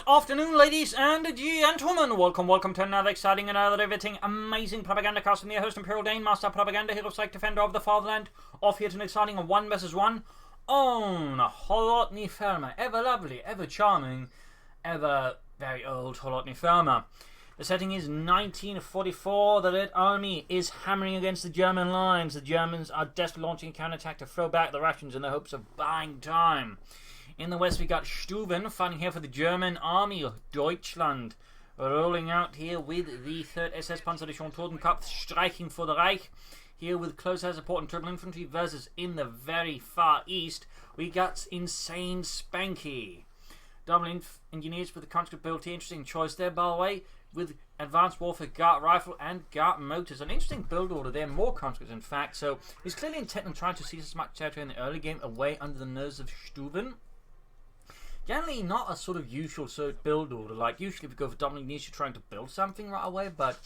afternoon, ladies and gentlemen. Welcome to another exciting, another riveting, amazing Propagandacast. I'm your host, Imperial Dane, Master Propaganda, Hero Psych, Defender of the Fatherland. Off here to an exciting 1 vs 1 on Kholodny Ferma. Ever lovely, ever charming, ever very old Kholodny Ferma. The setting is 1944. The Red Army is hammering against the German lines. The Germans are desperately launching a counterattack to throw back the Russians in the hopes of buying time. In the west, we got Stuven fighting here for the German army of Deutschland. Rolling out here with the 3rd SS Panzerdivision Totenkopf, striking for the Reich. Here with close air support and triple infantry versus in the very far east, we got Insane Spanky. Double engineers with the conscript build here. Interesting choice there, by the way, with advanced warfare, Gart rifle and Gart motors. An interesting build order there, more conscripts in fact. So he's clearly intent on trying to seize as much territory in the early game away under the nose of Stuven. Generally not a sort of usual build order. Like usually if you go for double engineers, you're trying to build something right away, but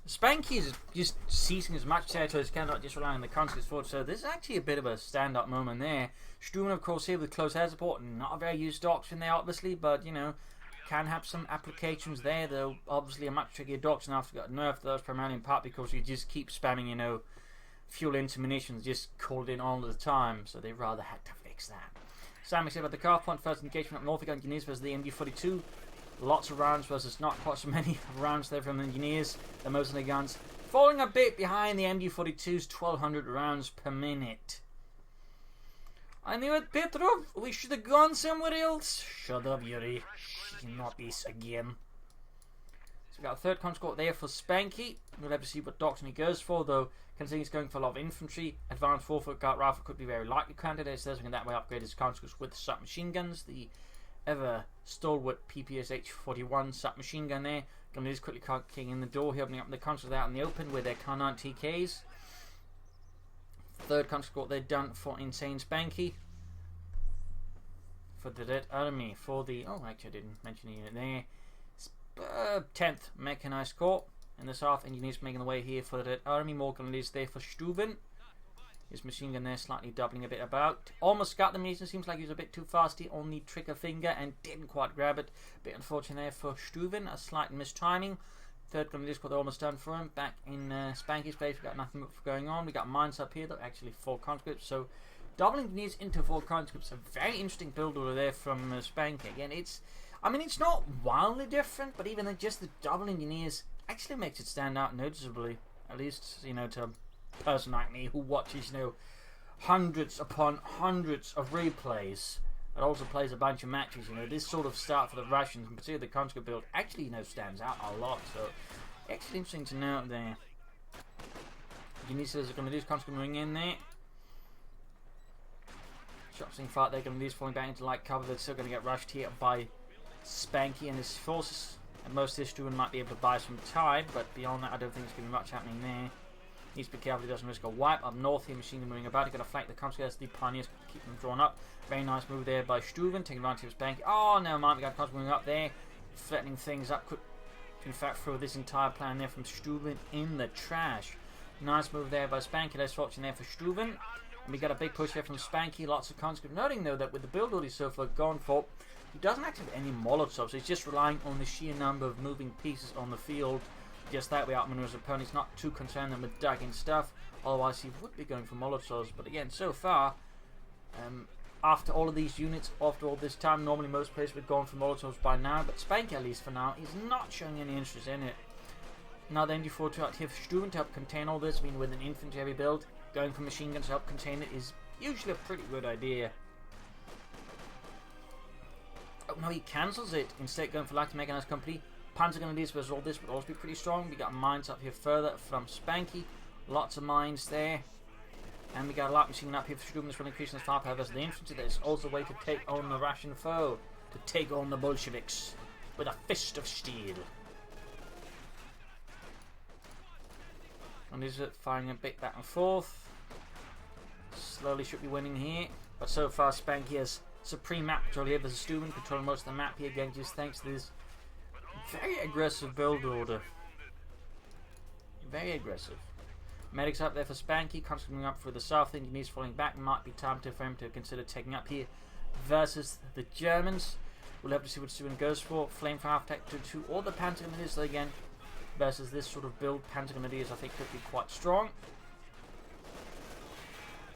Spanky is just seizing as much territory as can, not just relying on the conscripts forward. So this is actually a bit of a stand-up moment there. Stuven, of course, here with close air support. Not a very used doctrine there, obviously, but, you know, can have some applications there, though obviously a much trickier doctrine after got nerfed. That was primarily in part because you just keep spamming, you know, fuel into munitions, just called in all the time. So they rather had to fix that. Sam said about the car point, first engagement up north, we got engineers versus the MG42. Lots of rounds versus not quite so many rounds there from the engineers. They're most of the guns falling a bit behind the MG42's 1200 rounds per minute. I knew it, Petrov. We should have gone somewhere else. Shut up, Yuri. Not this again. So we got a 3rd conscript there for Spanky. We'll have to see what doctrine he goes for, though. Considering he's going for a lot of infantry, advanced 4-foot Gart rifle could be very likely candidates. There's that way upgrade his conscripts with submachine guns. The ever stalwart PPSH-41 submachine gun there. Going to just quickly kicking in the door here, opening up the conscripts out in the open with their Kar9 TKs. 3rd conscript there done for Insane Spanky. For the Red Army, for the... Oh, actually I didn't mention the unit there. 10th Mechanized Corps. In the south, engineers making the way here for the Red Army. Morgan is there for Stuven. His machine gun there slightly doubling a bit about. Almost got the munition. Seems like he was a bit too fasty on the trigger finger and didn't quite grab it. Bit unfortunate there for Stuven. A slight mistiming. 3rd Grenadier Squad almost done for him. Back in Spanky's place, we got nothing going on. We got mines up here, though. Actually 4 conscripts. So double engineers into 4 conscripts. A very interesting build order there from Spanky. Again, it's not wildly different, but even just the double engineers actually makes it stand out noticeably. At least, you know, to a person like me who watches, you know, hundreds upon hundreds of replays and also plays a bunch of matches. You know, this sort of start for the Russians, and particularly the conscript build, actually, you know, stands out a lot. So, actually interesting to note there. Genesis are going to do his conscript moving in there. Shots being fight, they're going to lose, falling back into light cover. They're still going to get rushed here by Spanky and his forces. And most of this Stuven might be able to buy some time, but beyond that, I don't think there's going to be much happening there. Needs to be careful he doesn't risk a wipe. Up north here, machine gun moving about. He's going to flank the conscripts, the pioneers, keep them drawn up. Very nice move there by Stuven, taking advantage of Spanky. Oh, never mind, we got conscripts moving up there, threatening things up. Could, in fact, throw this entire plan there from Stuven in the trash. Nice move there by Spanky. Less fortune there for Stuven. And we got a big push here from Spanky, lots of conscripts. Noting, though, that with the build order so far gone for, he doesn't actually have any Molotovs, so he's just relying on the sheer number of moving pieces on the field. Just that way outmaneuver his opponent. He's not too concerned with ducking stuff, otherwise he would be going for Molotovs. But again, so far, after all of these units, after all this time, normally most players would have gone for Molotovs by now, but Spanky, at least for now, is not showing any interest in it. Now the MG42 out here for Stuven to help contain all this. I mean, with an infantry heavy build, going for machine guns to help contain it is usually a pretty good idea. Oh no, he cancels it. Instead going for light mechanized company. Panther Grenadiers versus all this would also be pretty strong. We got mines up here further from Spanky. Lots of mines there. And we got a light machine gun up here for Stuven. This will increase his firepower versus the infantry. There's also a way to take on the Russian foe. To take on the Bolsheviks. With a fist of steel. And is it firing a bit back and forth. Slowly should be winning here. But so far Spanky has supreme map control here versus Stuven, controlling most of the map here again, just thanks to this very aggressive build order. Very aggressive. Medics up there for Spanky, constantly up for the south. Engineers falling back. Might be time for him to consider taking up here versus the Germans. We'll have to see what Stuven goes for. Flame for half attack 2-2 or the Panther Grenadiers again. Versus this sort of build, Panther Grenadiers I think could be quite strong.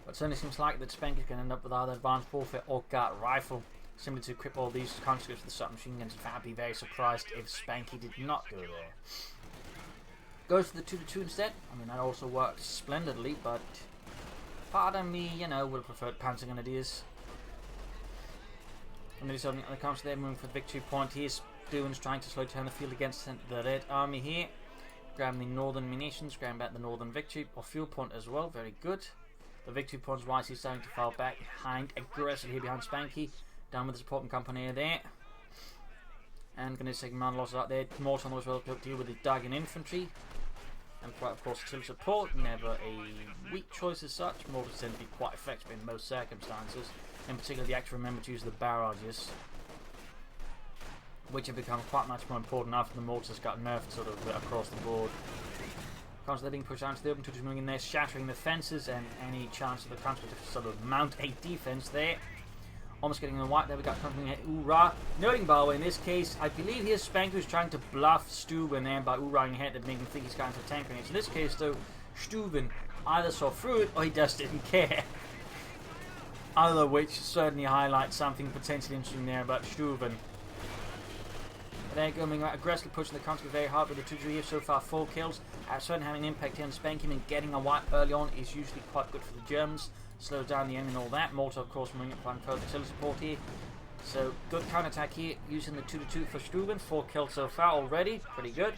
But it certainly seems like that Spanky's going to end up with either Advanced Warfare or Guard Rifle. Simply to equip all these conscripts with the submachine guns. In fact, I'd be very surprised if Spanky did not go there. Goes for the 2-2 instead. I mean, that also works splendidly, but part of me, you know, would have preferred Panther Grenadiers. And then something that comes there, moving for the victory point here. Stuven's trying to slow down the field against the Red Army here. Grabbing the northern munitions, grabbing back the northern victory or fuel point as well. Very good. The victory point's wise, he's starting to fall back behind, aggressive here behind Spanky. Down with the supporting company there. And going to take man losses out there. Morton was well to deal with the Dagon infantry. And quite, of course, artillery support. Never a weak choice as such. Mortars tend to be quite effective in most circumstances. In particular, the active remember to use the barrages, which have become quite much more important after the mortars got nerfed sort of across the board. Constantly being pushed out to the open, just moving in there, shattering the fences, and any chance of the country to sort of mount a defense there. Almost getting the white there, we got something here, Oorah. Noting, by the way, in this case, I believe here Spanky was trying to bluff Stuven there by Oorahing ahead to make him think he's going to tank grenades. In this case, though, Stuven either saw through it or he just didn't care. Either of which certainly highlights something potentially interesting there about Stuven. They're going aggressively pushing the country very hard with the 2-2 here. So far, 4 kills. Certainly having an impact here on Spanky, and getting a wipe early on is usually quite good for the Germans. Slows down the enemy and all that. Mortar, of course, moving up on further artillery support here. So, good counter-attack here, using the 2-2 for Stuven. 4 kills so far already. Pretty good.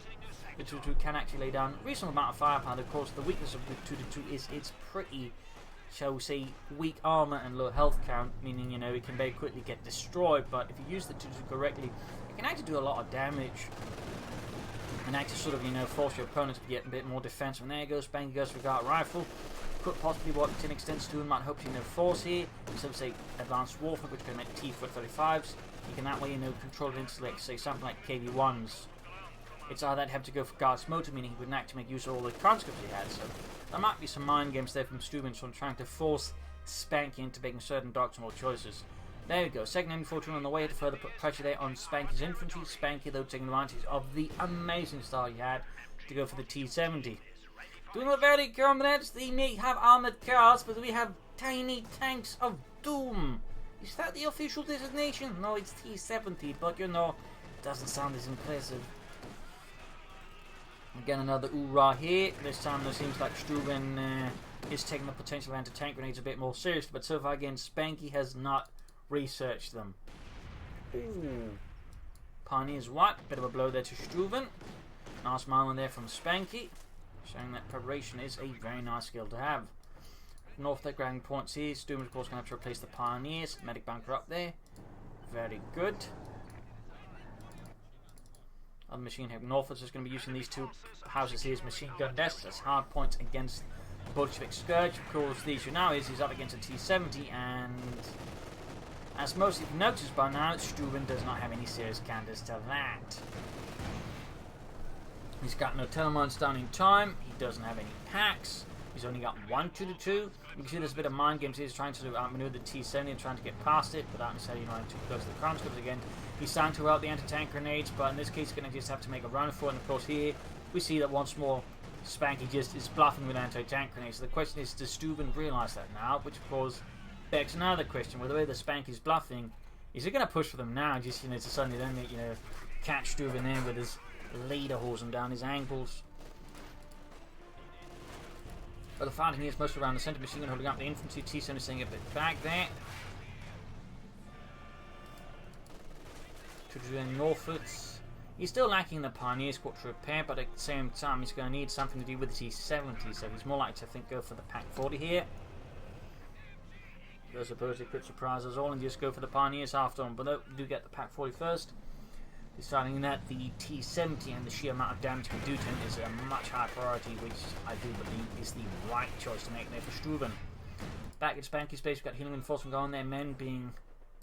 The 2-2 can actually lay down a reasonable amount of firepower. Of course, the weakness of the 2-2 is it's pretty, shall we say, weak armor and low health count, meaning, you know, it can very quickly get destroyed. But if you use the 2-2 correctly, it can actually do a lot of damage. And actually sort of, you know, force your opponent to get a bit more defensive. And there goes Spanky, goes for Guard Rifle. Could possibly work to an extent. Stuven might hope to, you know, force here. Instead of, say, Advanced Warfare, which can make T-foot 35s. You can that way, you know, control it into, like, say, something like KV-1s. It's either that have to go for Guard's Motor, meaning he wouldn't actually make use of all the conscripts he had. So there might be some mind games there from Stuven, so I'm trying to force Spanky into making certain doctrinal choices. There we go. Second enemy fortune on the way to further put pressure there on Spanky's infantry. Spanky, though, taking advantage of the amazing start he had to go for the T-70. Doing a very comrades, they may have armored cars, but we have tiny tanks of doom. Is that the official designation? No, it's T-70, but you know, it doesn't sound as impressive. Again, another Oorah here. This time it seems like Stuven is taking the potential anti-tank grenades a bit more seriously, but so far again, Spanky has not researched them. Ooh. Pioneer's white, bit of a blow there to Stuven. Nice smile in there from Spanky, showing that preparation is a very nice skill to have. North there, grabbing points here. Stuven's of course going to have to replace the Pioneers. Medic bunker up there. Very good. Other machine head north is just going to be using these two houses here as machine gun nests as hard points against the Bolshevik Scourge. Of course, the issue now is he's up against a T-70, and as most of you noticed by now, Stuven does not have any serious counters to that. He's got no telemines down in time. He doesn't have any packs. He's only got one 2-2. You can see there's a bit of mind games here. He's trying to outmaneuver the T-70 and trying to get past it without necessarily running too close to the conscripts again. He's starting to out the anti-tank grenades, but in this case, he's going to just have to make a run for it. And of course, here we see that once more, Spanky just is bluffing with anti-tank grenades. So the question is, does Stuven realise that now? Which of course begs another question: with the way the Spanky's bluffing, is he going to push for them now? Just, you know, to suddenly then, you know, catch Stuven in with his leader hosing down his ankles. But the fighting here is mostly around the centre machine gun holding up the infantry. T-70 staying a bit back there. To do any northwards. He's still lacking the Pioneer squad to repair, but at the same time he's going to need something to do with the T-70, so he's more likely to think go for the Pack 40 here. I suppose it could surprise us all and just go for the Pioneers after all, but no, we do get the Pack 40 first. Deciding that the T-70 and the sheer amount of damage we do to him is a much higher priority, which I do believe is the right choice to make there for Stuven. Back at Spanky's base, we've got healing enforcement going there, men being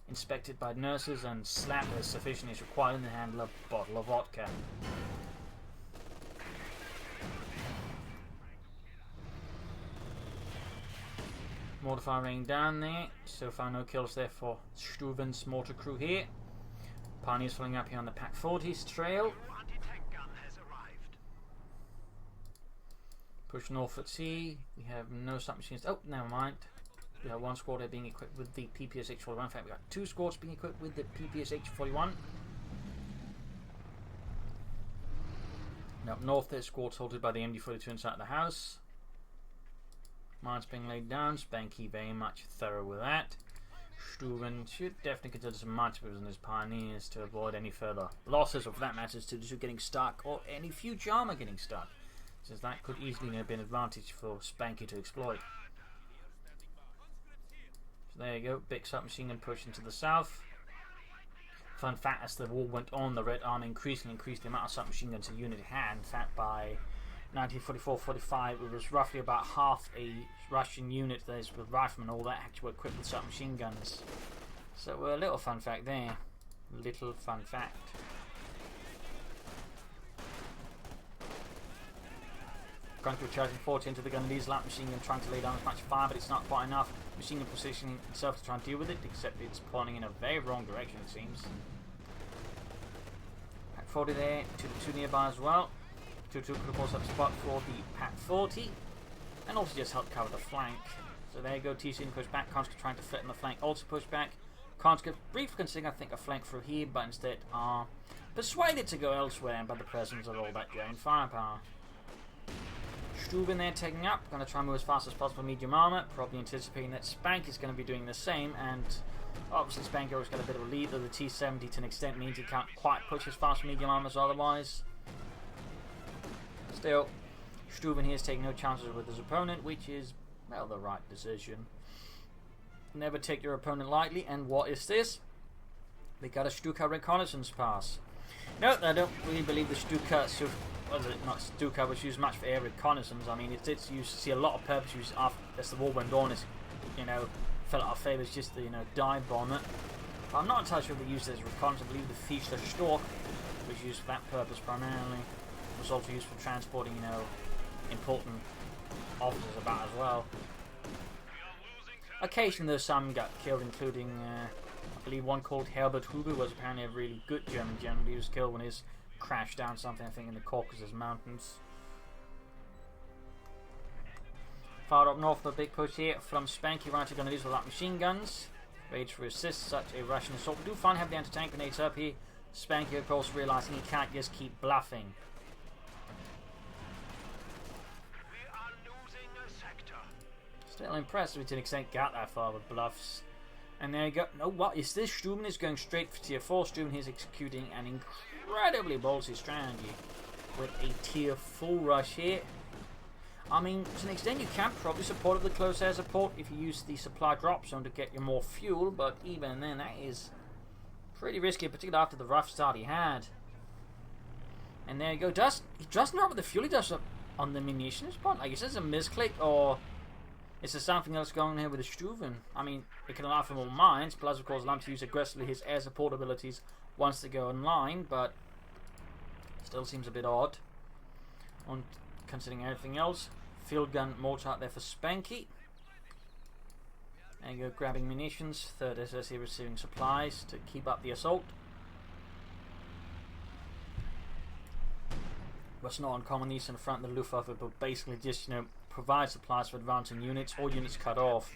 inspected by nurses and slapped as sufficient is required in the handle of a bottle of vodka. Mortar fire raining down there. So far no kills there for Stuven's mortar crew here. Pioneers following up here on the Pack 40's trail. Push north at sea. We have no submachines. Oh, never mind. We have one squad here being equipped with the PPSH-41. In fact, we got 2 squads being equipped with the PPSH-41. Now up north, there's squads halted by the MD-42 inside the house. Mines being laid down. Spanky very much thorough with that. Stuven should definitely consider some mines in his Pioneers to avoid any further losses, or for that matter, to getting stuck, or any future armor getting stuck, since that could easily have been an advantage for Spanky to exploit. So there you go, big submachine gun push into the south. Fun fact, as the war went on, the Red Army increased the amount of submachine guns a unit had. In fact, by 1944-45, it was roughly about half a Russian unit with riflemen and all that actually were equipped with submachine guns. So a little fun fact there. Little fun fact. Currently charging 40 into the gun, leads light machine gun trying to lay down as much fire, but it's not quite enough. Machine gun positioning itself to try and deal with it, except it's pointing in a very wrong direction, it seems. Pack 40 there, 2 nearby as well. 2-2 could have also up spot for the Pack 40, and also just help cover the flank. So there you go, TC push back, Konska trying to flatten the flank, also push back. Konska briefly considering, I think, a flank through here, but instead are persuaded to go elsewhere by the presence of all that German firepower. Stuven there taking up, going to try and move as fast as possible medium armor, probably anticipating that Spank is going to be doing the same, and obviously Spank always got a bit of a lead, though the T-70 to an extent means he can't quite push as fast medium armor as otherwise. Still, Stuven here is taking no chances with his opponent, which is, well, the right decision. Never take your opponent lightly, and what is this? They got a Stuka reconnaissance pass. No, I don't really believe the Stuka was used much for air reconnaissance. I mean, it did see a lot of purpose use after as the war went on. It's, fell out of favour as just the dive bomber. But I'm not entirely sure if they used it as reconnaissance. I believe the Fischler Stork was used for that purpose primarily. It was also used for transporting, important officers about as well. Occasionally, there's some got killed, including I believe one called Herbert Huber was apparently a really good German general. He was killed when his crashed down something, I think, in the Caucasus Mountains. Far up north, a big push here from Spanky. We're actually going to use the light machine guns. Ready to resist such a Russian assault. We do finally have the anti-tank grenades up here. Spanky, of course, realizing he can't just keep bluffing. Still impressed to an extent, got that far with bluffs. And there you go. No, what is this? Stuven is going straight for tier 4. Stuven is executing an incredibly ballsy strategy with a tier 4 rush here. I mean, to an extent, you can probably support the close air support if you use the supply drop zone to get you more fuel, but even then, that is pretty risky, particularly after the rough start he had. And there you go. He doesn't drop with the fuel, he does on the munitions part. Like, is this a misclick, or is there something else going on here with the Stuven? I mean, it can allow for more mines, plus, of course, allow him to use aggressively his air support abilities once they go online, but still seems a bit odd. On considering everything else. Field gun mortar out there for Spanky. There you go, grabbing munitions. Third SSE receiving supplies to keep up the assault. What's not uncommon, these in front of the Luftwaffe, but basically just, provide supplies for advancing units, or units cut off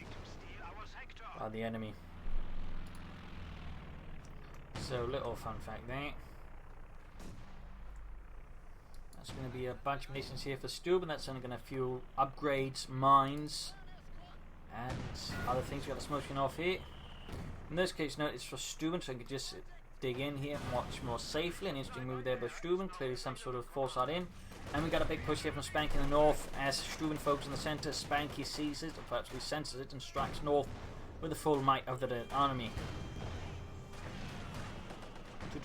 by the enemy. So, little fun fact there. That's going to be a bunch of missions here for Stuben. That's only going to fuel upgrades, mines, and other things. We've got the smoking off here. In this case, note it's for Stuben, so I can just dig in here and watch more safely. An interesting move there by Stuben. Clearly some sort of foresight in. And we got a big push here from Spanky in the north. As Stuben focuses in the centre, Spanky sees it, or perhaps he senses it, and strikes north with the full might of the Red Army.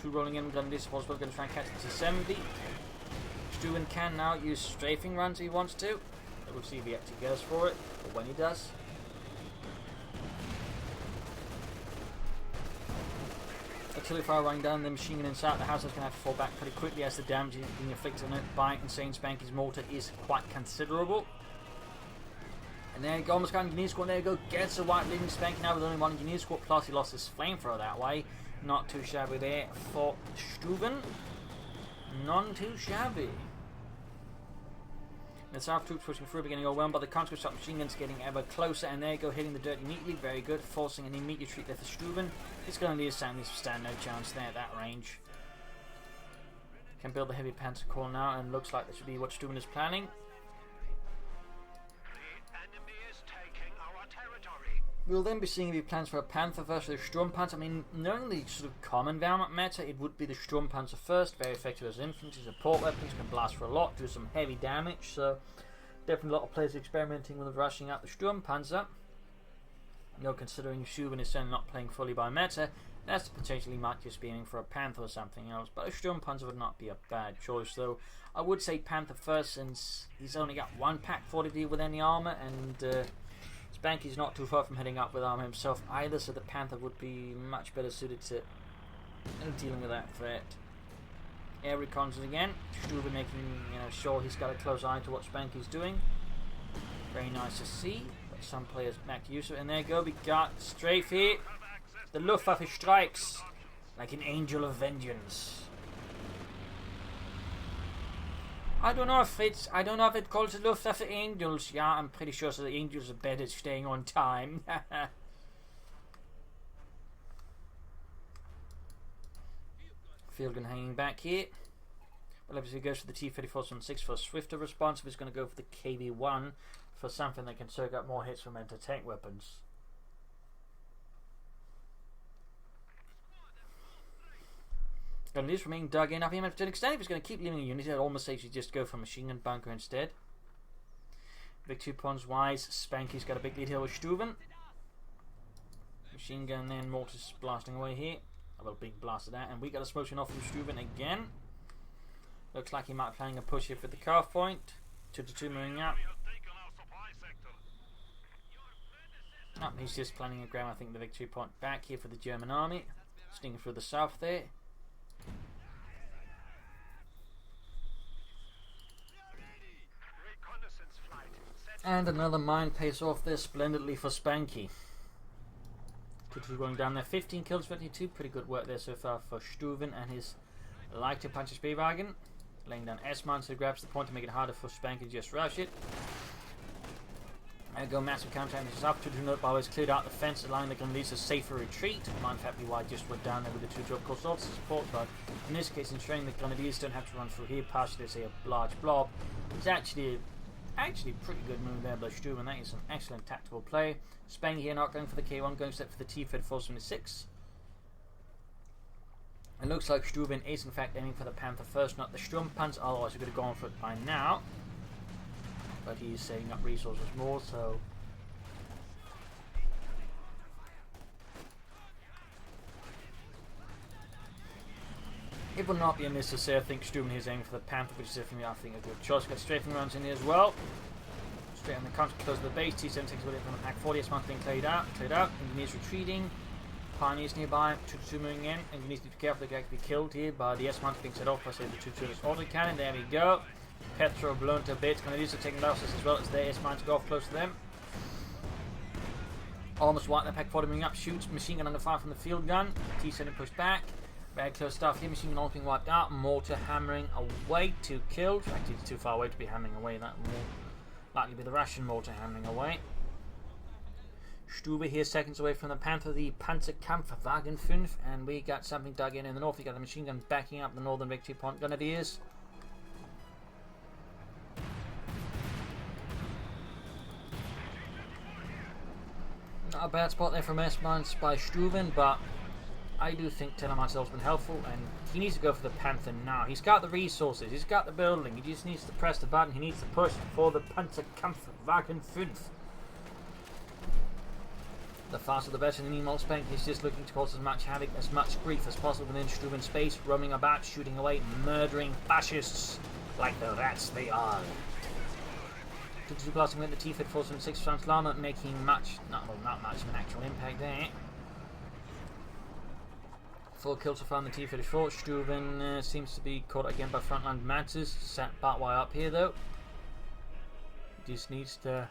2-2 rolling in, gun this possible, going to try and catch the T-70. Stuben can now use strafing runs if he wants to. We'll see if he actually goes for it, or when he does. Artillery fire running down the machine gun inside the house is going to have to fall back pretty quickly as the damage being inflicted on it by Insane Spanky's mortar is quite considerable. And there you go, almost got an engineer squad. There you go, gets a white leading Spanky now with only one engineer squad, plus he lost his flamethrower that way. Not too shabby there for Stuven. None too shabby. The South troops pushing through, beginning overwhelmed by the conscript shot machine guns, getting ever closer, and there you go, hitting the dirt immediately. Very good, forcing an immediate retreat there for Stuven. It's going to need a stand no chance there at that range. Can build the heavy Panther core now, and looks like this should be what Stuven is planning. The enemy is taking our territory. We'll then be seeing if he plans for a Panther versus the Sturm Panzer. I mean, knowing the sort of common Wehrmacht meta, it would be the Sturm Panzer first. Very effective as infantry, support weapons, can blast for a lot, do some heavy damage. So, definitely a lot of players experimenting with rushing out the Sturm Panzer. You know, considering Stuven is certainly not playing fully by meta, that's potentially might just be aiming for a Panther or something else. But a Sturm Panzer would not be a bad choice, though. I would say Panther first, since he's only got one pack for to deal with any armor, and Spanky's not too far from heading up with armor himself either, so the Panther would be much better suited to dealing with that threat. Air recons again. Stuven making sure he's got a close eye to what Spanky's doing. Very nice to see. But some players make use of it. And there you go, we got strafe here. The Luftwaffe strikes like an angel of vengeance. I don't know if it calls the Luftwaffe angels. Yeah, I'm pretty sure so the angels are better at staying on time. Field gun hanging back here. Well, obviously goes for the T-34-6 for a swifter response. If it's going to go for the KV-1 for something that can soak up more hits from anti-tank weapons. Gun leaves remaining dug in. To an extent, if he's going to keep leaving a unit, I'd almost say you should just go for machine gun bunker instead. Big 2 pawns wise, Spanky's got a big lead here with Stuven. Machine gun then, mortars blasting away here. Well, being blasted out, and we got a smoking off from Stuven again. Looks like he might be planning a push here for the calf point. 2-2 moving up. Oh, he's just planning a grab, I think, the victory point back here for the German army. Stinging through the south there. And another mine pays off there splendidly for Spanky. 2-2 going down there. 15 kills, 22. Pretty good work there so far for Stuven and his lighter puncher Spielwagen. Laying down S-mine so he grabs the point to make it harder for Spanky to just rush it. There we go, massive counter is up. 2-2 note by has cleared out the fence, allowing the Grenadiers a safer retreat. Mindfully why just went down there with the 2-2 of course also support, but in this case ensuring the Grenadiers don't have to run through here past let's say a large blob. It's actually pretty good move there by Stuven. That is some excellent tactical play. Spanky here not going for the K1, going set for the T-34-6. It looks like Stuven is in fact aiming for the Panther first, not the Sturmpanzer, otherwise he could have gone for it by now. But he's saving up resources more, so it would not be amiss to say I think Stuven is aiming for the Panther, which is definitely I think a good choice. Got strafing rounds in here as well. Straight on the counter, close to the base. T-76 with it from the pack 40. S-mount being cleared out. Engineers retreating. Pioneers nearby. 2-2 moving in. Engineers need to be careful, they can be killed here by the S-mount being set off by say the 2-2 autocannon. There we go. Petro blown to bits. Grenadiers are taking losses as well as their S-mines go off close to them. Almost white. The pack 40 moving up. Shoots. Machine gun under fire from the field gun. T-70 pushed back. Very close stuff here. Machine gun all being wiped out. Mortar hammering away. 2 killed. Actually, it's too far away to be hammering away. That will likely be the Russian mortar hammering away. Stube here, seconds away from the Panther, the Panzerkampfwagen 5, and we got something dug in the north. We got the machine gun backing up the northern victory point Grenadiers. Not a bad spot there from S-mines by Stuven, but I do think Telemark's been helpful, and he needs to go for the Panther now. He's got the resources, he's got the building, he just needs to press the button, he needs to push for the Panzerkampfwagen 5. The faster the better, and meanwhile Spanky is just looking to cause as much havoc, as much grief as possible within Stuven space, roaming about, shooting away, murdering fascists like the rats they are. 2-2 blasting with the T-34-6 Translama, making not much of an actual impact there. 4 kills so far on the T-34. Stuven seems to be caught again by frontline Matzes. Sat Bartwire up here though. Just needs to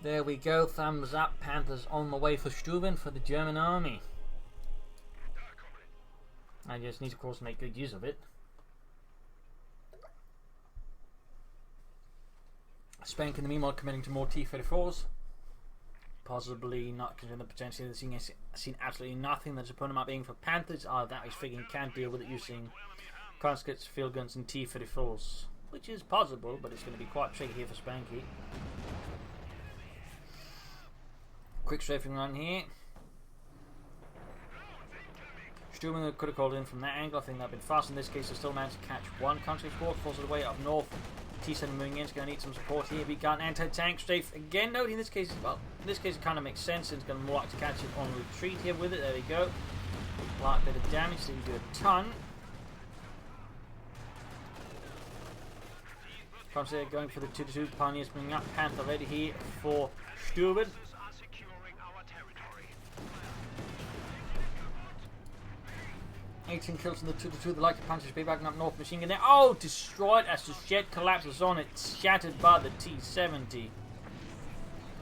There we go, thumbs up. Panthers on the way for Stuven for the German army. I just need to, of course, make good use of it. Spank in the meanwhile committing to more T-34s. Possibly not considering the potential of seen absolutely nothing that his opponent might be aiming for Panthers. That he's figuring can't deal with it using conscripts, field guns and T-34s. Which is possible, but it's going to be quite tricky here for Spanky. Quick strafing run here. Stuven could have called in from that angle. I think that would have been fast. In this case, they still managed to catch one country squad. Forces away up north. T7 moving in is going to need some support here. We got an anti-tank strafe again. Note in this case, well, in this case it kind of makes sense. It's going to more like to catch it on retreat here with it. There we go. Light bit of damage. Didn't do a ton. Consider going for the 2-2. Pioneers bringing up. Panther ready here for Stuven. 18 kills in the 2-2. The light punches be backing up north. Machine gun there. Oh, destroyed as the shed collapses on it. Shattered by the T-70.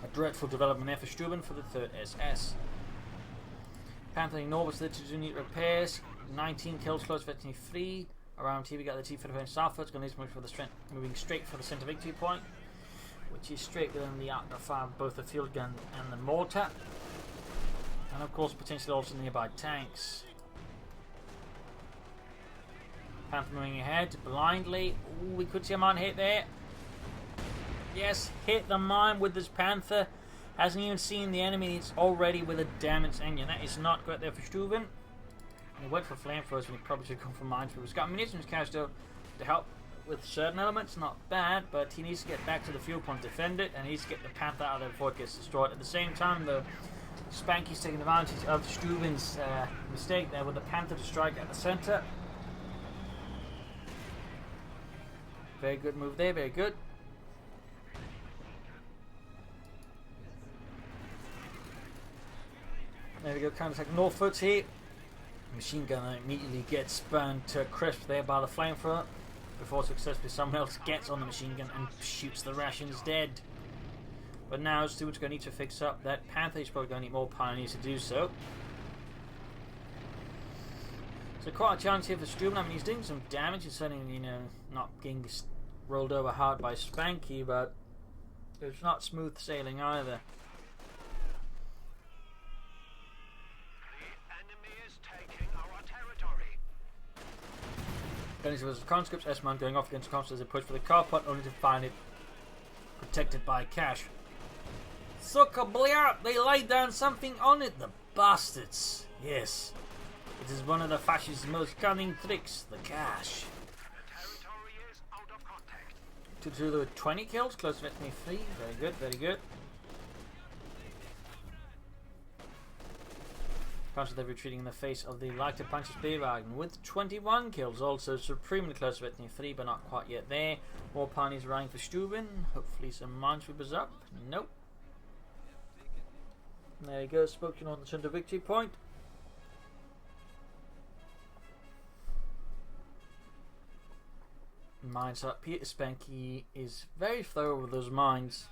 A dreadful development there for Stuven for the 3rd SS. Panther ignores the 2-2 unit repairs. 19 kills, close to 3. Around here we got the T-34 southward. It's going to need to move for the strength, moving straight for the center victory point, which is straight within the arc of fire of both the field gun and the mortar. And of course potentially also nearby tanks. Panther moving ahead blindly. Ooh, we could see a mine hit there. Yes, hit the mine with this Panther. Hasn't even seen the enemy. It's already with a damaged engine. That is not good there for Stuven. He went for flamethrowers when he probably should have gone for mines. But he's got munitions cache though to help with certain elements. Not bad, but he needs to get back to the fuel point, defend it, and he needs to get the Panther out of there before it gets destroyed. At the same time though, Spanky's taking advantage of Stuven's mistake there with the Panther to strike at the center. Very good move there, very good. There we go, counter-attack northwards here. Machine gunner immediately gets burned to a crisp there by the flamethrower before successfully someone else gets on the machine gun and shoots the rations dead. But now Stuven's going to need to fix up that Panther. He's probably going to need more pioneers to do so. So quite a chance here for Stuven. I mean, he's doing some damage. He's certainly, you know, not getting rolled over hard by Spanky, but it's not smooth sailing either. The enemy is taking our territory. Dennis was conscripts. S-Man going off against conscripts as they push for the car pot, only to find it protected by cash. Sucker blia! They laid down something on it, the bastards. Yes. It is one of the fascists' most cunning tricks, the cash. The territory is out of contact. To do with 20 kills, close to 23. Very good, very good. Constantly retreating in the face of the lighter punches Beerwagen with 21 kills, also supremely close to 23, but not quite yet there. More pioneers running for Stuven. Hopefully some minesweepers up. Nope. There you go, spoken on the center victory point. Mines up here. Spanky is very thorough with those mines.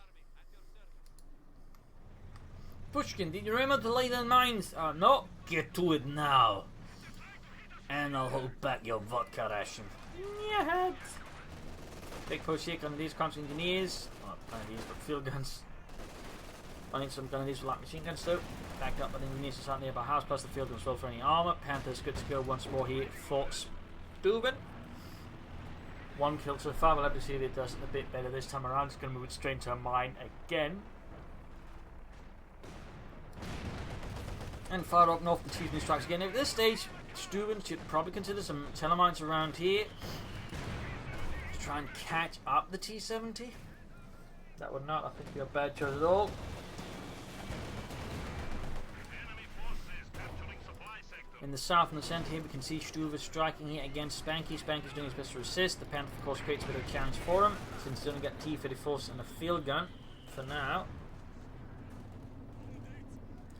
Pushkin, did you remember to lay down mines? No, get to it now. And I'll hold back your vodka ration. Yeah. Big push here on these country engineers. Not grenadiers, but field guns. Finding some grenadiers with light machine guns though. Backed up by the engineers inside the nearby house, plus the field guns well for any armor. Panther's good to go once more here for Stuven. 1 kill so far. We'll have to see if it does a bit better this time around. It's going to move it straight to a mine again. And far up north, the T-70 strikes again. At this stage, Stuven should probably consider some telemines around here to try and catch up the T-70. That would not, I think, be a bad choice at all. In the south and the centre here, we can see Stuven striking here against Spanky. Spanky's doing his best to resist. The Panther, of course, creates a bit of a challenge for him, since he's only got T-34s and a field gun for now.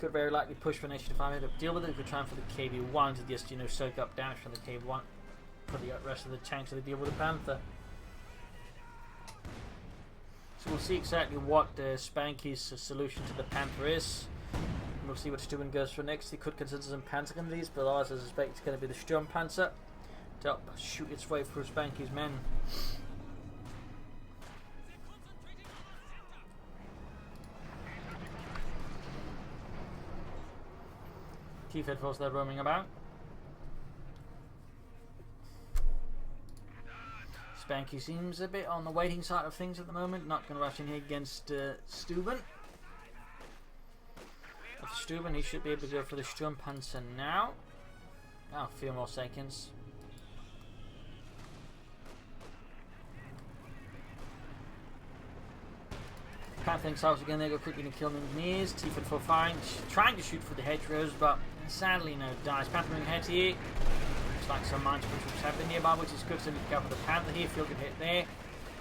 Could very likely push for Nation to find out to deal with it. We could try and for the KV-1 to just, you know, soak up damage from the KV-1 for the rest of the tanks to deal with the Panther. So we'll see exactly what Spanky's solution to the Panther is. And we'll see what Stuven goes for next. He could consider some Panther in these, but otherwise I suspect it's going to be the Sturm Panzer to help shoot its way through Spanky's men. T-Fed force they're roaming about. Spanky seems a bit on the waiting side of things at the moment. Not going to rush in here against Stuven. For Stuven, he should be able to go for the Sturmpanzer now. Oh, a few more seconds. Panther themselves again, they go quickly to kill the engineers. T-Fed for firing, trying to shoot for the hedgerows, but sadly no dies. Panther moving ahead here. Looks like some mines troops have been nearby, which is good, so we can cover the Panther here. Feel good hit there.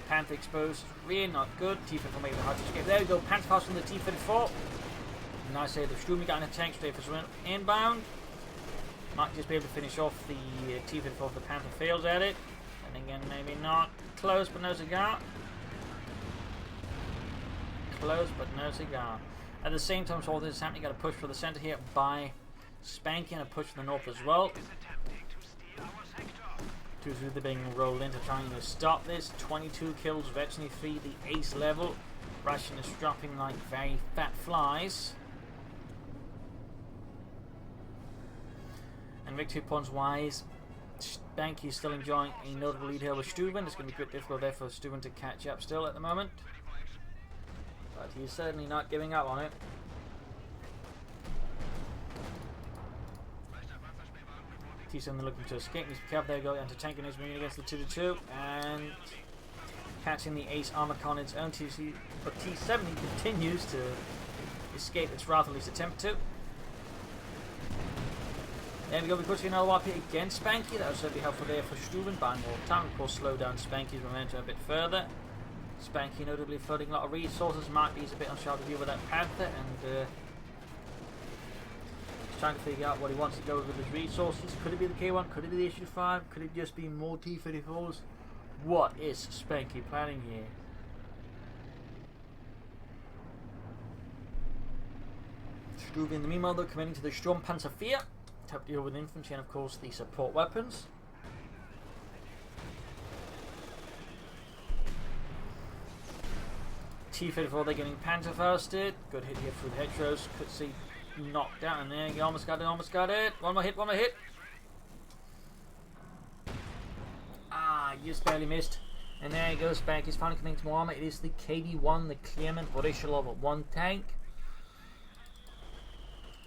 Panther exposed, really not good. T-Fed for making the hard to escape. There we go, Panther pass from the T-Fed 4. Nice save. The Stuven got in a tank straight for inbound. Might just be able to finish off the T-Fed 4 if the Panther fails at it. And again, maybe not. Close, but no cigar. Close, but no cigar. At the same time, so all this is happening, got a push for the centre here by Spanky and a push for the north as well. 2-2 they're being rolled into trying to stop this. 22 kills, virtually 3 the ace level. Russian is dropping like very fat flies. And victory points wise, Spanky is still enjoying a notable lead here with Stuven. It's going to be a bit difficult there for Stuven to catch up still at the moment. But he's certainly not giving up on it. T7 looking to escape. He's careful. There you go. Anti-tank and his marine against the 2-2. And catching the ace armor con its own TC. But T7 continues to escape its wrath, at least attempt to. There we go. We put another warp here against Spanky. That was certainly helpful there for Stuven. Buying more time. Of course, slow down Spanky's momentum a bit further. Spanky notably flooding a lot of resources. Might be a bit unsure to deal with that Panther, and he's trying to figure out what he wants to go with his resources. Could it be the K1? Could it be the issue 5? Could it just be more T-34s? What is Spanky planning here? Stuven in the meanwhile though committing to the Sturmpanzer 4 to help deal with infantry and of course the support weapons. T-34 they're getting Panther firsted. Good hit here through the hedgerows. Could see knocked down, and there you go. Almost got it, almost got it. One more hit, one more hit. Ah, just barely missed. And there he goes, Spanky's finally coming to more armor. It is the KD-1, the Clement Borishelov 1 tank.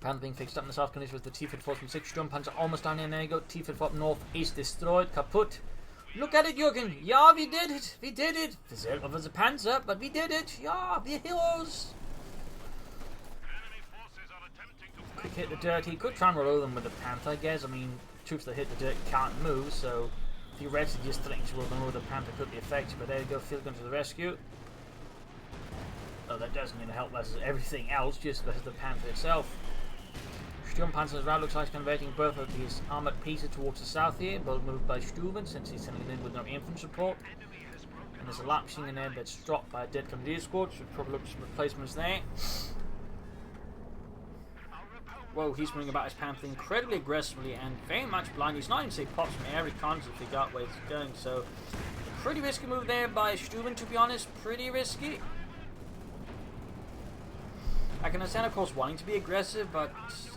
Panther being fixed up in the south condition with the T-34 from 6 Sturmpanzer almost down here. And there you go, T-34 up north is destroyed, kaput. Look at it, Jürgen. Yeah, we did it. We did it. It was a Panzer, but we did it. Yeah, we're heroes. Quick hit the dirt. He could try and roll over them with the Panther, I guess. I mean, troops that hit the dirt can't move, so theoretically just threatening to roll them over the Panther could be effective. But there you go, Phil going to the rescue. Oh, that doesn't mean to help versus everything else, just versus the Panther itself. Sturmpanzer's route looks like he's converting both of these armoured pieces towards the south here, both moved by Stuven since he's sending them in with no infantry support. And there's a lap machine in there that's dropped by a dead Commandeer squad, should probably look for some replacements there. Whoa, he's moving about his Panther incredibly aggressively and very much blind. He's not even say pops from every con to figure out where he's going, so pretty risky move there by Stuven, to be honest, pretty risky. I can understand, of course, wanting to be aggressive, but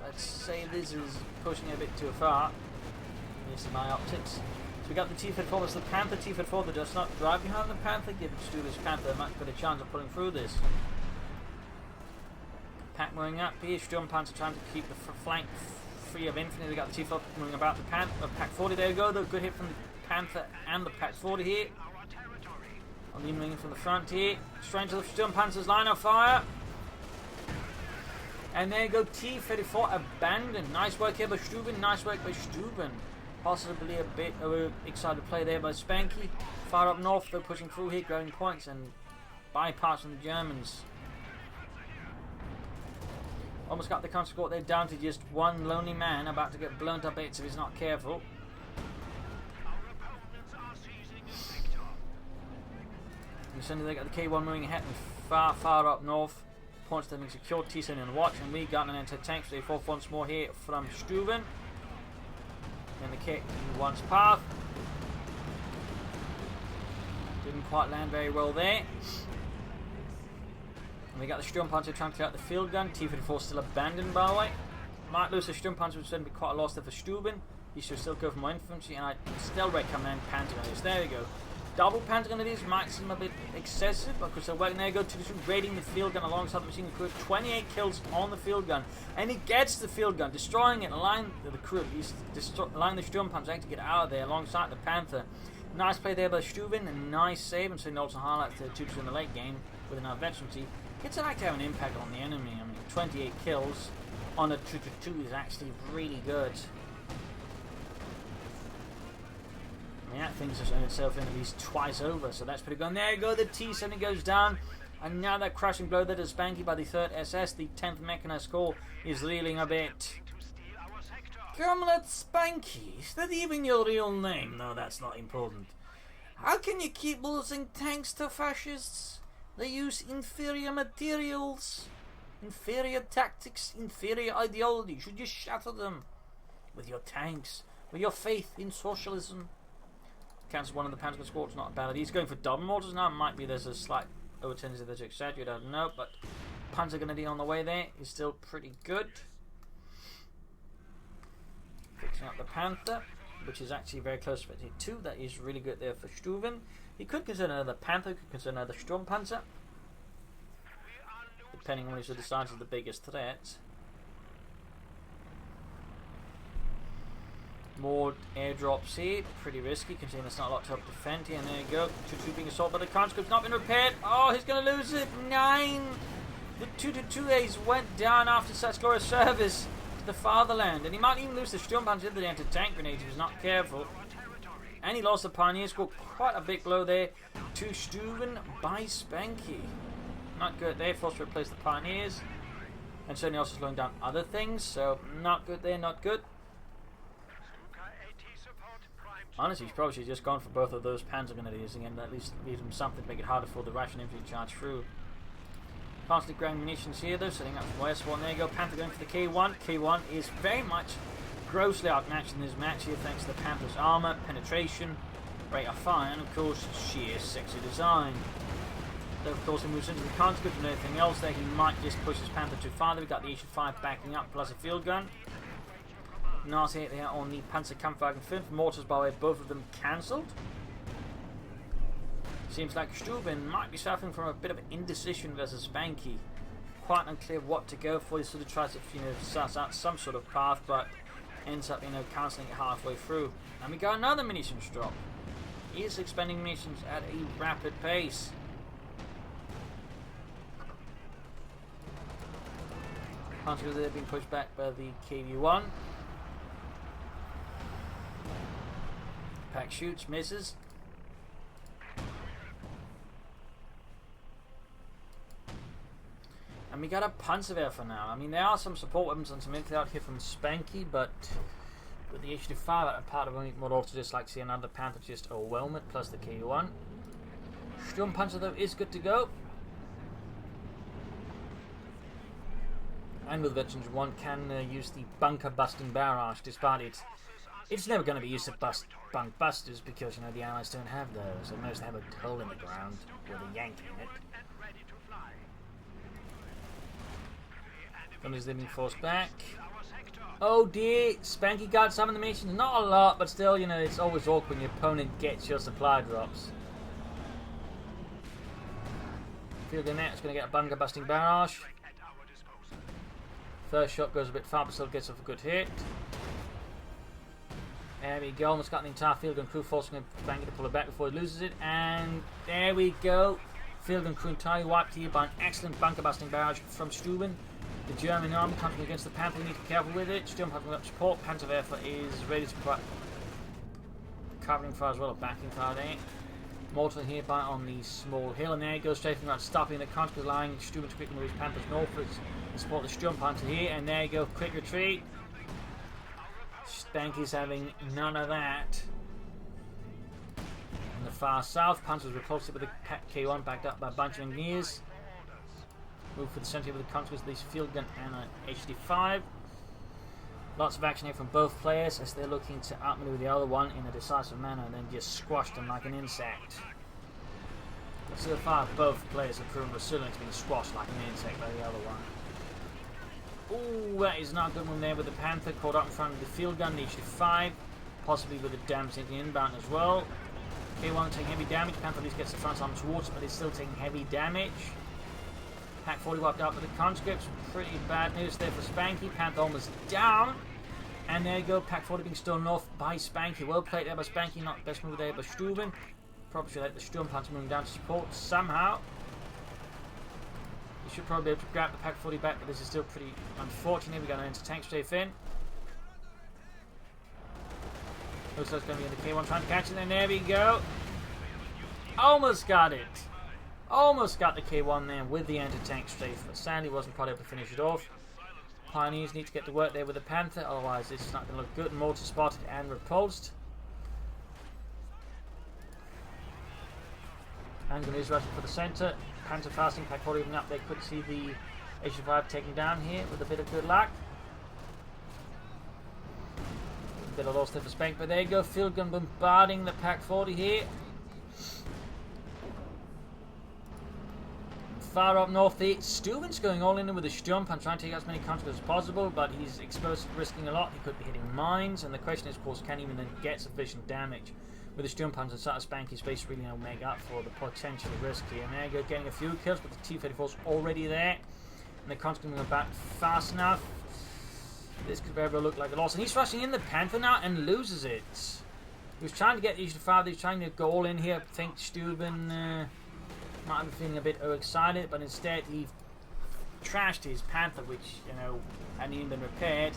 I'd say this is pushing it a bit too far. At least in my optics. So we got the T-34 as the Panther. T-34 that does not drive behind the Panther, giving Stuven's Panther a much better chance of pulling through this. Pack moving up here. Sturmpanzer trying to keep the flank free of infantry. We got the T-34 moving about the Panther. Pack 40, there you go. Though good hit from the Panther and the Pack 40 here. On the moving from the front here. Straight to the Sturmpanzer's line of fire. And there you go, T-34 abandoned. Nice work here by Stuven, nice work by Stuven. Possibly a bit of an excited play there by Spanky. Far up north, they're pushing through here, grabbing points and bypassing the Germans. Almost got the counter-score there down to just one lonely man, about to get blown to bits if he's not careful. And suddenly they got the K1 moving ahead and far up north. Points to having secured T7 in the watch, and we got an anti-tank, so they fall once more here from Stuven. And the K1's path. Didn't quite land very well there. And we got the Sturmpanzer trying to clear out the field gun. T-54 still abandoned, by the way. Might lose the Sturmpanzer, which would be quite a loss there for Stuven. He should still go for more infantry, and I still recommend Panther Grenadiers. There we go. Double Panther Grenadiers might seem a bit excessive, because they're working. There you go, raiding the field gun alongside the machine crew. 28 kills on the field gun, and he gets the field gun, destroying it, allowing the crew, he's allowing the Sturmpanzer to get out of there alongside the Panther. Nice play there by Stuven, and nice save, and so he also highlights the 2-2 in the late game with enough veterancy. It's like to have an impact on the enemy. I mean, 28 kills on a 2-2 is actually really good. I mean, that thing's just earned itself in at least twice over, so that's pretty good. And there you go, the T-70 goes down, and now that crashing blow that is Spanky by the 3rd SS, the 10th Mechanized Corps, is reeling a bit. Comrade Spanky, is that even your real name? No, that's not important. How can you keep losing tanks to fascists? They use inferior materials, inferior tactics, inferior ideology. Should you shatter them with your tanks, with your faith in socialism? Cancel one of the Panther squads, not a bad idea. He's going for double mortars now. Might be there's a slight over tendency there to exaggerate, I don't know, but Panther Grenadier on the way there is still pretty good. Fixing up the Panther, which is actually very close to 22. That is really good there for Stuven. He could consider another Panther, could consider another Sturmpanzer, depending on which he decides is the biggest threat. More airdrops here, pretty risky considering there's not a lot to help defend here. And there you go, 2-2 being assaulted, but the conscript's not been repaired. Oh, he's going to lose it. 9. The 2-2 A's went down after such glorious service to the fatherland, and he might even lose the Sturmpanzer into the anti-tank grenade if he's not careful. And he lost the Pioneers. Got quite a big blow there to Stuven by Spanky. Not good there. Forced to replace the Pioneers, and certainly also slowing down other things. So not good there. Not good. Honestly, he's probably just gone for both of those Panzer Grenadiers and at least leave them something to make it harder for the Russian infantry to charge through. Constantly grabbing munitions here though, setting up from West one. There you go, Panther going for the K1. K1 is very much grossly outmatched in this match here thanks to the Panther's armour, penetration, rate of fire, and of course sheer sexy design. Though of course he moves into the conscript and everything else there, he might just push his Panther too far. We've got the H5 backing up plus a field gun. Nice hit there on the Panzerkampfwagen 5. Mortars, by the way, both of them cancelled. Seems like Stuven might be suffering from a bit of an indecision versus Spanky. Quite unclear what to go for. He sort of tries to, suss out some sort of path, but ends up, cancelling it halfway through. And we got another munitions drop. He is expending munitions at a rapid pace. Panzers there being pushed back by the KV-1. Pack shoots, misses. And we got a Panzerwerfer now. I mean, there are some support weapons and some infantry out here from Spanky, but with the H5 out of part of it, would also just like to see another Panther just overwhelm it, plus the K1. Sturmpanzer, though, is good to go. And with Veterans 1 can use the bunker busting barrage, despite it's never going to be used to bust bunk busters because the Allies don't have those. They most have a hole in the ground with a yank in it. Somebody's being forced back. Oh dear, Spanky got some of the missions. Not a lot, but still, it's always awkward when your opponent gets your supply drops. Field in there, it's going to get a bunker busting barrage. First shot goes a bit far, but still gets off a good hit. There we go, almost got the entire field gun crew forcing Spanky to pull it back before he loses it. And there we go. Field gun crew entirely wiped here by an excellent bunker busting barrage from Stuven. The German army comes against the Panther. We need to be careful with it. Still having up support. Panzerwerfer is ready to put covering fire as well, or backing fire there. Mortar here by on the small hill, and there he goes strafing around, stopping the conscript line. Stuven to quickly move his Panthers northwards and support the Sturmpanzer here, and there you go, quick retreat. Spanky's having none of that. And the far south. Panthers repulsed it with the K1 backed up by a bunch of engineers. Move for the center with the Conscripts, these field gun and an HD5. Lots of action here from both players as they're looking to outmaneuver the other one in a decisive manner and then just squash them like an insect. So far, both players have proven resilient to being squashed like an insect by the other one. Ooh, that is not a good one there with the Panther caught up in front of the field gun, the HD5, possibly with the damage into the inbound as well. K1 taking heavy damage. Panther at least gets the front arm towards it, but it's still taking heavy damage. Pack 40 wiped out with the conscripts. Pretty bad news there for Spanky. Panther almost down. And there you go, Pack 40 being stolen off by Spanky. Well played there by Spanky, not the best move there by Stuven. Probably should let the Sturm Panzer moving down to support somehow. You should probably be able to grab the Pack 40 back, but this is still pretty unfortunate. We're going to enter tank strafe in. Looks like it's going to be in the K1 trying to catch it, and there we go. Almost got it. Almost got the K1 there with the anti-tank strafe, but sadly wasn't quite able to finish it off. Pioneers need to get to work there with the Panther, otherwise it's not going to look good. Mortar spotted and repulsed. Angoneers rushing for the centre. Panther fasting, Pack 40 moving up. They could see the HD5 taken down here with a bit of good luck. A bit of loss there for Spank, but there you go. Field gun bombarding the Pack 40 here. Far up north, the Stuven's going all in with a Stump and trying to take out as many conscripts as possible, but he's exposed to risking a lot. He could be hitting mines, and the question is, of course, can he even then get sufficient damage with the Stump and sort of Spanky's base really now make up for the potential risk here. And there you go, getting a few kills, but the T-34's already there, and the conscripts going back fast enough. This could very well look like a loss, and he's rushing in the Panther now and loses it. He was trying to get the HD5, he was trying to go all in here. I think Stuven might be feeling a bit overexcited, but instead he trashed his Panther, which, you know, hadn't even been repaired,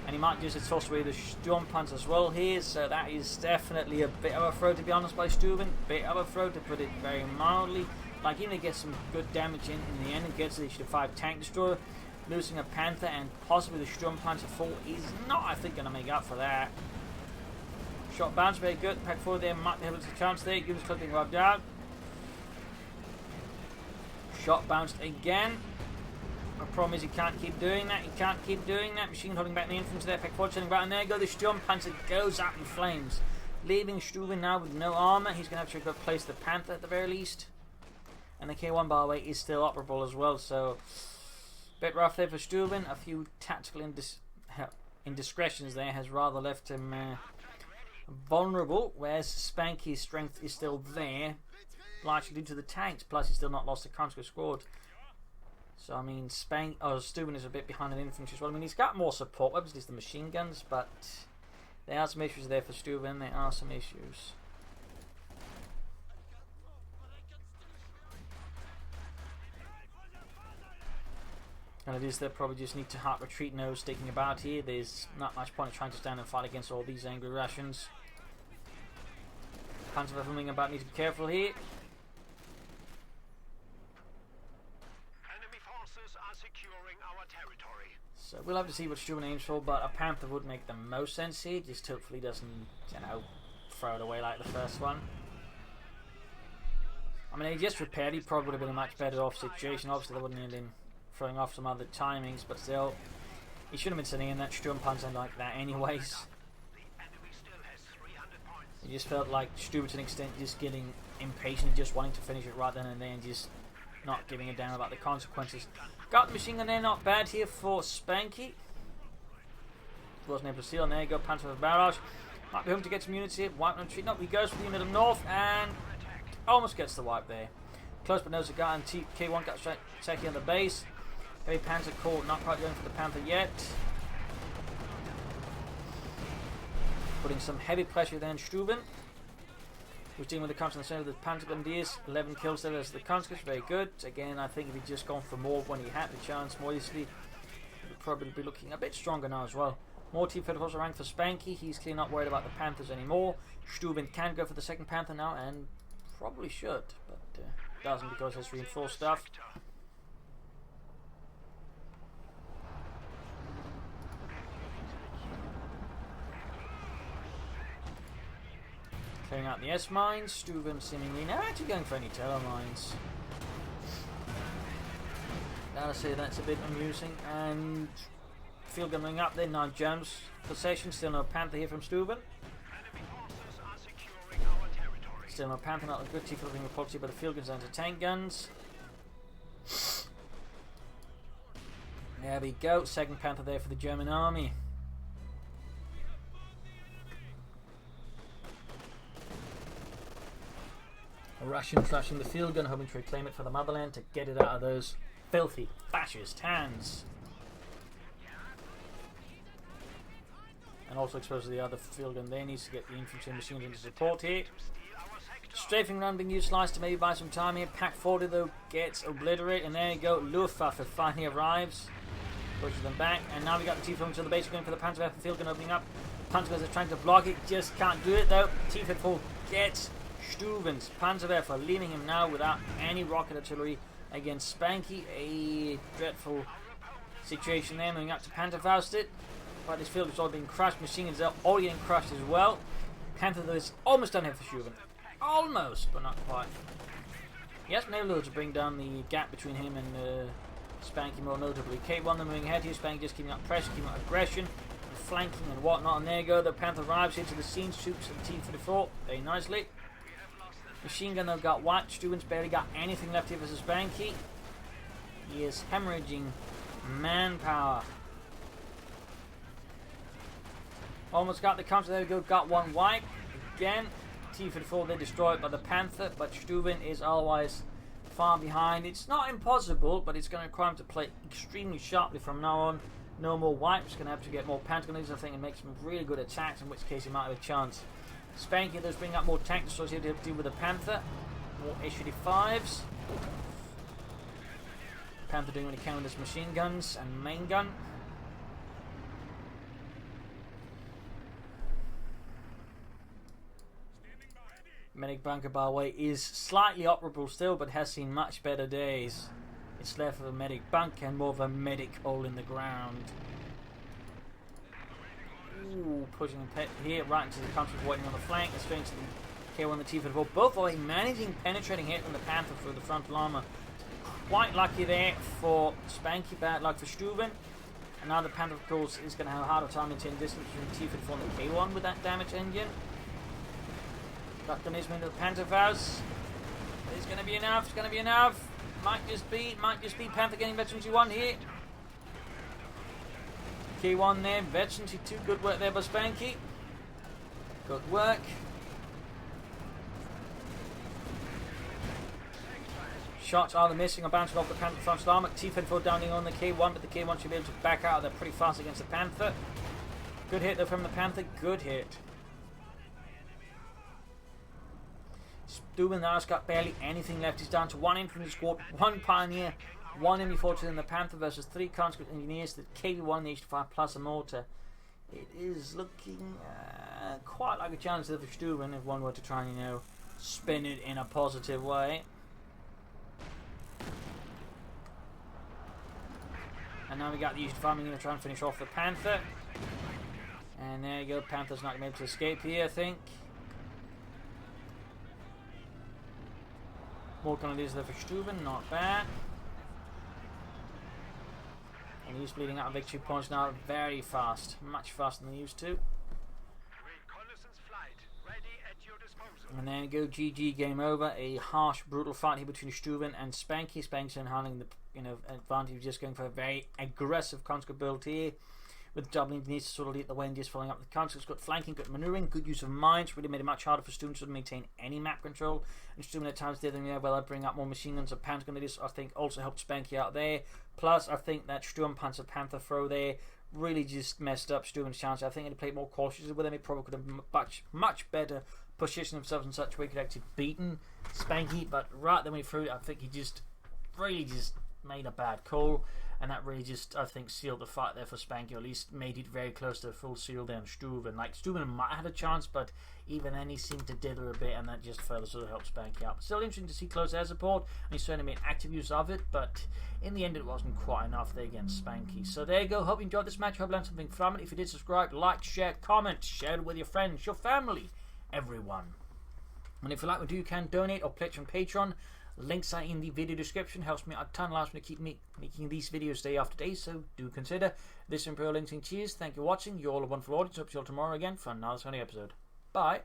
and he might just toss away the Sturm Panzer as well here. So that is definitely a bit of a throw, to be honest, by Stuven. Bit of a throw, to put it very mildly. Like, even to get some good damage in the end and gets the HD5 tank destroyer, losing a Panther and possibly the Sturm Panzer 4 is not, I think, going to make up for that. Shot bounce, very good. Pack 4 there might have a chance there. Units close being rubbed out. Shot bounced again. The problem is he can't keep doing that. He can't keep doing that. Machine holding back the infantry there. Pack 4 turning back, and there you go. The Sturm Panzer goes up in flames, leaving Stuven now with no armor. He's going to have to replace the Panther at the very least. And the K1, by the way, is still operable as well. So, bit rough there for Stuven. A few tactical indiscretions there has rather left him vulnerable, whereas Spanky's strength is still there, largely due to the tanks, plus he's still not lost the conscript squad. So I mean, Stuven is a bit behind in infantry as well. I mean, he's got more support weapons, at least the machine guns, but there are some issues there for Stuven. There are some issues. And it is, they probably just need to hard retreat, no sticking about here. There's not much point in trying to stand and fight against all these angry Russians. Panther moving about, need to be careful here. Enemy forces are securing our territory. So we'll have to see what Stuven aims for, but a Panther would make the most sense here. Just hopefully doesn't, you know, throw it away like the first one. I mean, he just repaired, he probably would have been a much better off situation. Obviously, they wouldn't have been throwing off some other timings, but still, he shouldn't have been sending in that Sturm Panzer like that anyways. It just felt like Stuven, to an extent, just getting impatient, just wanting to finish it right then and there, and just not giving a damn about the consequences. Got the machine gun there, not bad here for Spanky. Wasn't able to steal, and there you go, Panther with barrage. Might be home to get some units here, wipe and retreat. No, he goes for the unit of north, and almost gets the wipe there. Close but no cigar, and K1 got second on the base. Heavy Panther caught, not quite going for the Panther yet. Putting some heavy pressure there on Stuven, who's dealing with the conscripts in the center of the Panther Grenadiers. 11 kills there as the conscripts, very good. Again, I think if he'd just gone for more when he had the chance more easily, he would probably be looking a bit stronger now as well. More T-34s are ranked for Spanky. He's clearly not worried about the Panthers anymore. Stuven can go for the second Panther now, and probably should, but doesn't because it's reinforced stuff. Bring out the S-mines. Stuven seemingly not actually going for any terror mines. Gotta say that's a bit amusing. And field gun ring up there. 9 gems. Possession. Still no Panther here from Stuven. Enemy forces are securing our territory. Still no Panther. Not a good field gun repulsed by the field guns and anti-tank guns. There we go. Second Panther there for the German army. A Russian trashing the field gun, hoping to reclaim it for the motherland to get it out of those filthy fascist hands. And also exposes the other field gun there. Needs to get the infantry and machine into support here. Strafing around being utilised to maybe buy some time here. Pack 40 though gets obliterated. And there you go. Luftwaffe finally arrives. Pushes them back. And now we got the T-Film to the base going for the Panther field gun opening up. Panther are trying to block it. Just can't do it though. T-54 gets Stuven's Panzerwerfer, leaving him now without any rocket artillery against Spanky. A dreadful situation there. Moving up to Pantherfaust it. But this field is all being crushed. Machine guns are all getting crushed as well. Panther though is almost done here for Stuven. Almost, but not quite. He hasn't been able to bring down the gap between him and Spanky more notably. K1 moving ahead here. Spanky just keeping up pressure, keeping up aggression, and flanking and whatnot. And there you go. The Panther arrives into the scene, shoots at the T-34 very nicely. Machine gun though got whacked. Stuven's barely got anything left here versus Spanky. He is hemorrhaging manpower. Almost got the counter. There we go. Got one wipe. Again, T-34 they're destroyed by the Panther, but Stuven is otherwise far behind. It's not impossible, but it's going to require him to play extremely sharply from now on. No more wipes. Going to have to get more Panther guns, I think, and make some really good attacks, in which case he might have a chance. Spanky does bring up more tank destroyers here to deal with the Panther. More H-85s. Panther doing what he can with his machine guns and main gun. Medic bunker, by the way, is slightly operable still, but has seen much better days. It's left of a medic bunker and more of a medic hole in the ground. Ooh, pushing the pet here right into the country, waiting on the flank. It's going to the K1 and the T-34. Both are managing penetrating hit from the Panther through the frontal armor. Quite lucky there for Spanky, bad luck for Stuven. And now the Panther, of course, is going to have a harder time maintaining distance between the T-34 and the K1 with that damage engine. Doctrine is into the Pantherfaust. It's going to be enough. It's going to be enough. Might just be Panther getting veterancy 1 here. K1 there, veterancy 2. Good work there by Spanky. Good work. Shots are missing or bouncing off the Panther frontal armor. T-34 downing on the K1, but the K1 should be able to back out. They're pretty fast against the Panther. Good hit though from the Panther. Good hit. Stuven now has got barely anything left. He's down to 1 infantry squad, 1 pioneer, 1 enemy fortress in the Panther versus 3 conscript engineers, the KV-1 and the H-5 plus a mortar. It is looking quite like a challenge there for Stuven if one were to try and, you know, spin it in a positive way. And now we got the H-5 going to try and finish off the Panther. And there you go, Panther's not going to be able to escape here, I think. More Canadians there for Stuven, not bad. And he's bleeding out of victory points now very fast, much faster than he used to. Reconnaissance flight ready at your disposal. And there you go, GG, game over. A harsh, brutal fight here between Stuven and Spanky. Spanky's handling the advantage, just going for a very aggressive conscript build here. With doubling needs to sort of lead the way and just following up the conscripts. Good flanking, good maneuvering, good use of mines. Really made it much harder for Stuven to maintain any map control. And Stuven at times did well. I bring up more machine guns and Panther guns. I think also helped Spanky out there. Plus, I think that Sturmpanzer Panther throw there really just messed up Stuven's chance. I think he'd played more cautiously with him. He probably could have much better positioned himself in such a way he could actually beaten Spanky. But right then we threw it, I think he just really just made a bad call. And that really just, I think, sealed the fight there for Spanky, or at least made it very close to a full seal there on Stuven. Like, Stuven might have had a chance, but even then he seemed to dither a bit, and that just further sort of helped Spanky out. But still interesting to see close air support, and he certainly made active use of it, but in the end it wasn't quite enough there against Spanky. So there you go. Hope you enjoyed this match. Hope you learned something from it. If you did, subscribe, like, share, comment, share it with your friends, your family, everyone. And if you like what you can donate or pledge on Patreon. Links are in the video description. Helps me a ton. Allows me to keep making these videos day after day. So do consider this Imperial Insane. Cheers. Thank you for watching. You're all a wonderful audience. Hope to see you all tomorrow again for another sunny episode. Bye.